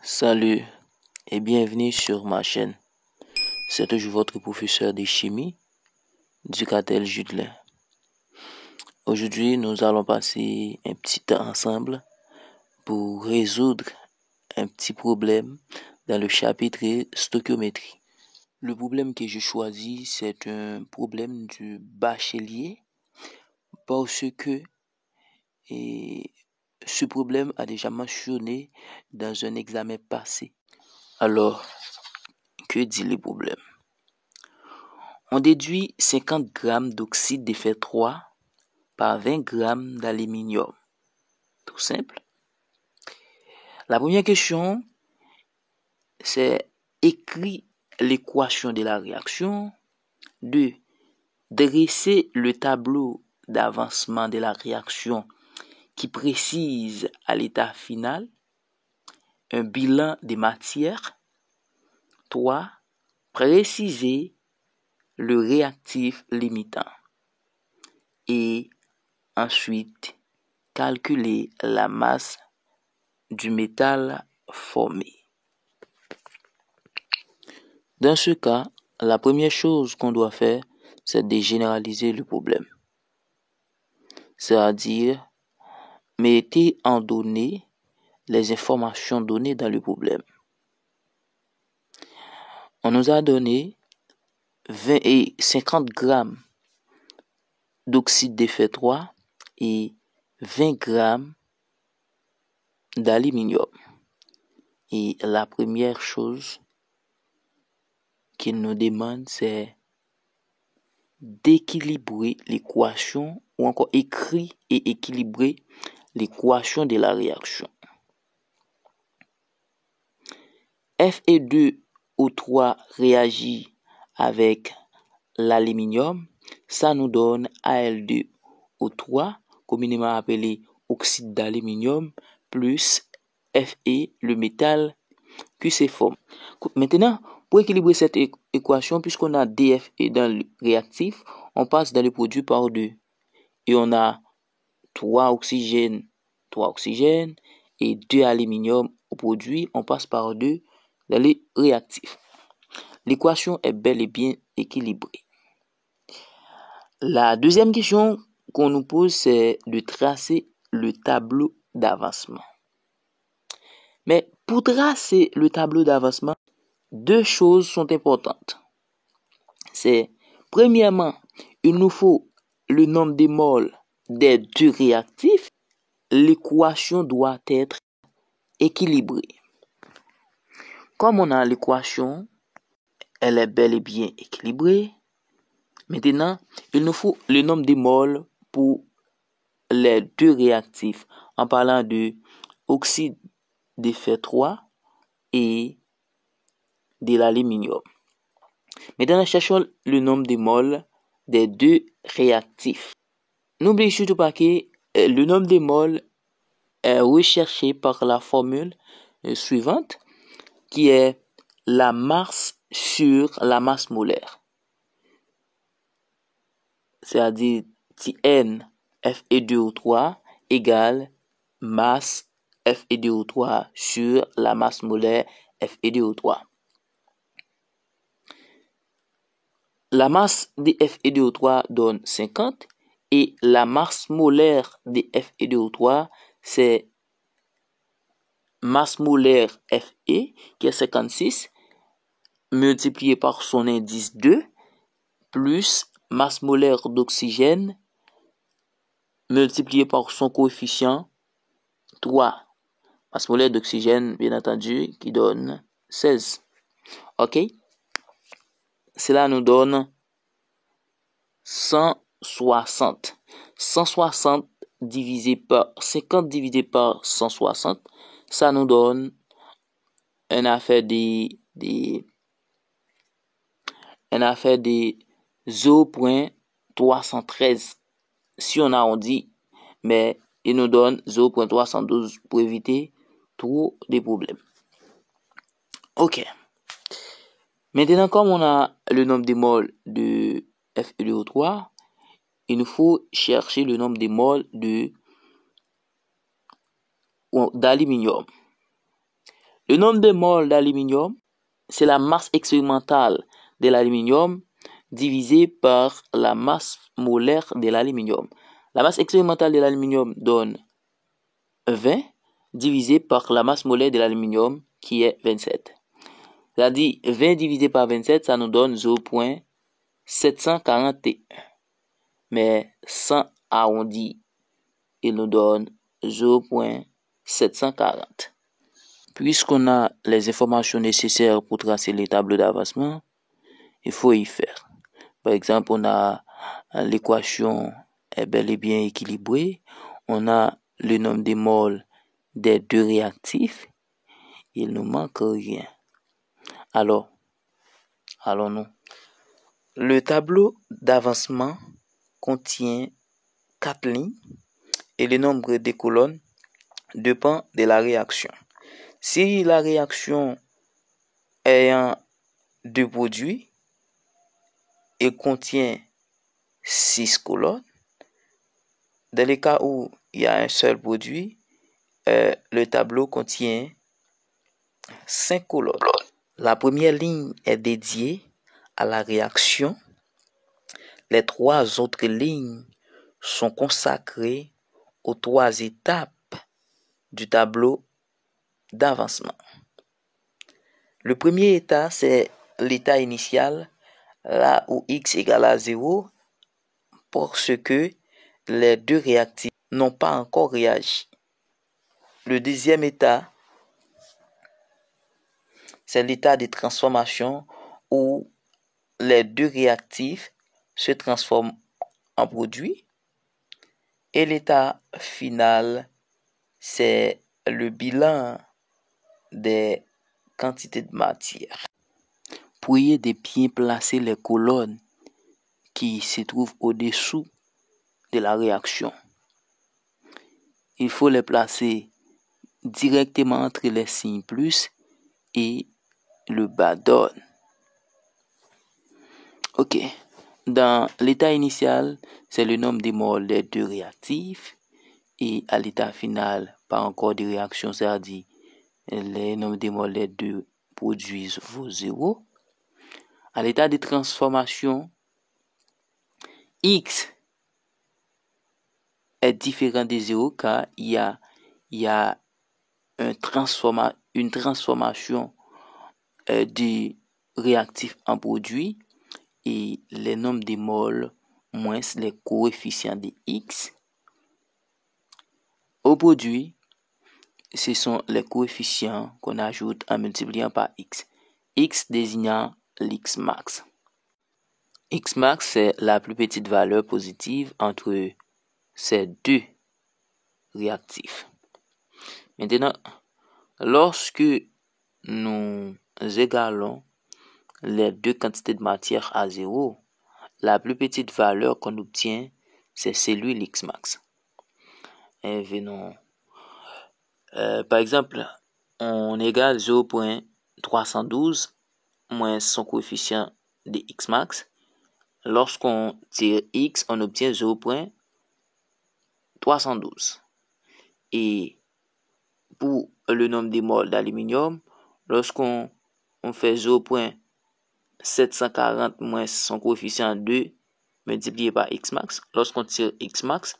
Salut et bienvenue sur ma chaîne. C'est toujours votre professeur de chimie, Ducatel Judelin. Aujourd'hui, nous allons passer un petit temps ensemble pour résoudre un petit problème dans le chapitre stoichiométrie. Le problème que j'ai choisi, c'est un problème du bachelier parce que ce problème a déjà mentionné dans un examen passé. Alors, que dit le problème? On déduit 50 g d'oxyde de fer 3 par 20 g d'aluminium. Tout simple. La première question, c'est écrire l'équation de la réaction. 2. Dresser le tableau d'avancement de la réaction qui précise à l'état final un bilan des matières. 3. Préciser le réactif limitant. Et ensuite, calculer la masse du métal formé. Dans ce cas, la première chose qu'on doit faire, c'est de généraliser le problème. C'est-à-dire, mettez en données les informations données dans le problème. On nous a donné 50 g d'oxyde de fer 3 et 20 g d'aluminium. Et la première chose qu'il nous demande, c'est d'équilibrer l'équation ou encore écrire et équilibrer l'équation de la réaction. Fe2O3 réagit avec l'aluminium, ça nous donne Al2O3, communément appelé oxyde d'aluminium, plus Fe, le métal qui se forme. Maintenant, pour équilibrer cette équation, puisqu'on a DFE dans le réactif, on passe dans le produit par 2. Et on a 3 oxygènes et 2 aluminium au produit, on passe par 2 dans les réactifs. L'équation est bel et bien équilibrée. La deuxième question qu'on nous pose, c'est de tracer le tableau d'avancement. Mais pour tracer le tableau d'avancement, deux choses sont importantes. C'est, premièrement, il nous faut le nombre de moles des deux réactifs. L'équation doit être équilibrée. Comme on a l'équation, elle est bel et bien équilibrée. Maintenant, il nous faut le nombre de moles pour les deux réactifs en parlant de oxyde de fer 3 et de l'aluminium. Maintenant, cherchons le nombre de moles des deux réactifs. N'oubliez surtout pas que le nombre de moles est recherché par la formule suivante, qui est la masse sur la masse molaire. C'est-à-dire N Fe2O3 égale masse Fe2O3 sur la masse molaire Fe2O3. La masse de Fe2O3 donne 50 et la masse molaire de Fe2O3 c'est masse molaire Fe qui est 56 multiplié par son indice 2 plus masse molaire d'oxygène multiplié par son coefficient 3. Masse molaire d'oxygène, bien entendu, qui donne 16. OK? Cela nous donne 160. 160 divisé par 50 divisé par 160, ça nous donne un affaire de 0.313 si on arrondit, mais il nous donne 0.312 pour éviter trop de problèmes. OK. Maintenant, comme on a le nombre de moles de Fe2O3, il nous faut chercher le nombre de moles d'aluminium. Le nombre de moles d'aluminium, c'est la masse expérimentale de l'aluminium divisé par la masse molaire de l'aluminium. La masse expérimentale de l'aluminium donne 20 divisé par la masse molaire de l'aluminium qui est 27. C'est-à-dire 20 divisé par 27, ça nous donne 0,741. Mais 100 arrondi, il nous donne 0,740. Puisqu'on a les informations nécessaires pour tracer les tableaux d'avancement, il faut y faire. Par exemple, on a l'équation est bel et bien équilibrée. On a le nombre de moles des deux réactifs. Il ne manque rien. Alors, allons-nous. Le tableau d'avancement contient 4 lignes et le nombre de colonnes dépend de la réaction. Si la réaction ayant 2 produits et contient 6 colonnes, dans les cas où il y a un seul produit, le tableau contient 5 colonnes. La première ligne est dédiée à la réaction. Les 3 autres lignes sont consacrées aux 3 étapes du tableau d'avancement. Le premier état, c'est l'état initial, là où x égale à 0, parce que les deux réactifs n'ont pas encore réagi. Le deuxième état, c'est l'état de transformation où les deux réactifs se transforment en produit. Et l'état final, c'est le bilan des quantités de matière. Priez de bien placer les colonnes qui se trouvent au-dessous de la réaction. Il faut les placer directement entre les signes plus et le bas d'onde. Ok. Dans l'état initial, c'est le nombre de moles des deux réactifs. Et à l'état final, pas encore de réaction, c'est-à-dire le nombre de moles des deux produits vaut 0. À l'état de transformation, X est différent de 0 car il y a une transformation du réactif en produit et les nombres de moles moins les coefficients de X. Au produit, ce sont les coefficients qu'on ajoute en multipliant par X. X désignant l'X max. X max, c'est la plus petite valeur positive entre ces deux réactifs. Maintenant, lorsque nous égalons les deux quantités de matière à 0, la plus petite valeur qu'on obtient, c'est celui l'X max. Et venons. Par exemple, on égale 0,312 moins son coefficient de X max. Lorsqu'on tire X, on obtient 0,312. Et pour le nombre de moles d'aluminium, lorsqu'on fait 0,740 moins son coefficient 2 multiplié par X max, lorsqu'on tire X max,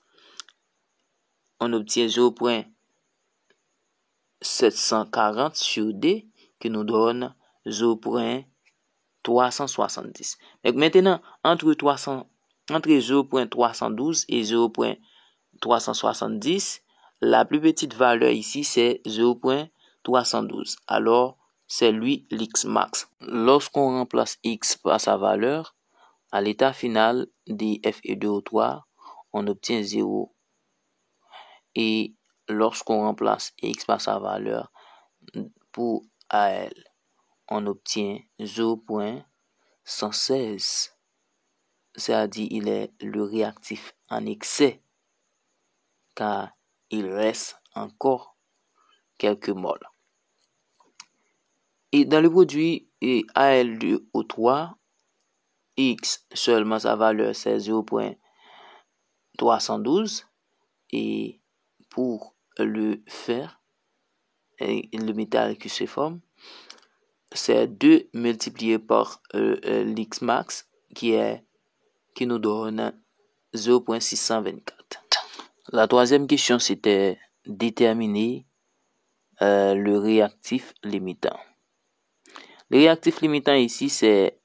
on obtient 0,740 sur D qui nous donne 0,370. Donc maintenant, entre 0,312 et 0,370, la plus petite valeur ici, c'est 0,312. Alors, c'est lui l'X max. Lorsqu'on remplace X par sa valeur, à l'état final de Fe2O3, on obtient 0. Et lorsqu'on remplace X par sa valeur pour Al, on obtient 0,116. C'est-à-dire il est le réactif en excès car il reste encore quelques moles. Et dans le produit Al2O3, X seulement sa valeur c'est 0,312 et pour le fer, le métal qui se forme, c'est 2 multiplié par l'X max qui nous donne 0.624. La troisième question, c'était déterminer le réactif limitant. Le réactif limitant ici, c'est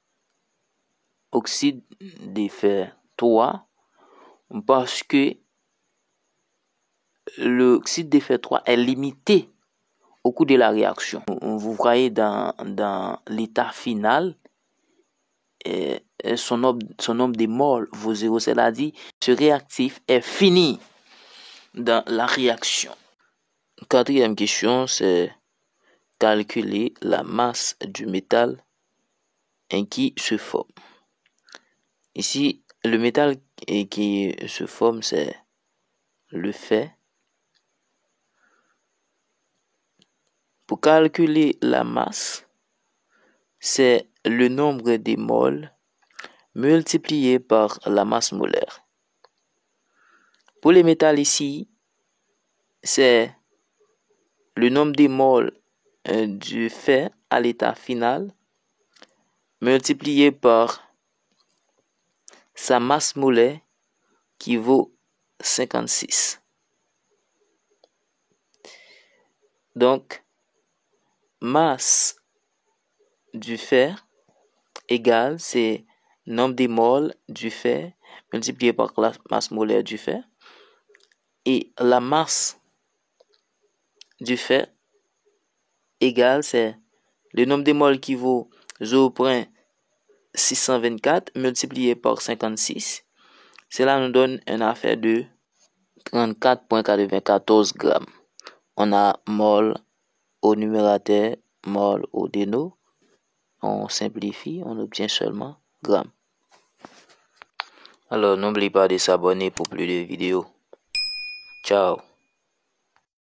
oxyde de fer 3 parce que l'oxyde de fer 3 est limité au cours de la réaction. Vous voyez dans l'état final, son nombre de moles vaut 0, c'est-à-dire ce réactif est fini dans la réaction. Quatrième question, c'est calculer la masse du métal qui se forme. Ici, le métal qui se forme, c'est le fer. Pour calculer la masse, c'est le nombre de moles multiplié par la masse molaire. Pour les métals ici, c'est le nombre de moles du fer à l'état final multiplié par sa masse molaire qui vaut 56. Donc, masse du fer égale, c'est nombre de moles du fer multiplié par la masse molaire du fer. Et la masse du fer égale, c'est le nombre de moles qui vaut 0.624 multiplié par 56. Cela nous donne une affaire de 34.94 grammes. On a mol au numérateur, mol au déno. On simplifie, on obtient seulement grammes. Alors, n'oubliez pas de s'abonner pour plus de vidéos. Ciao.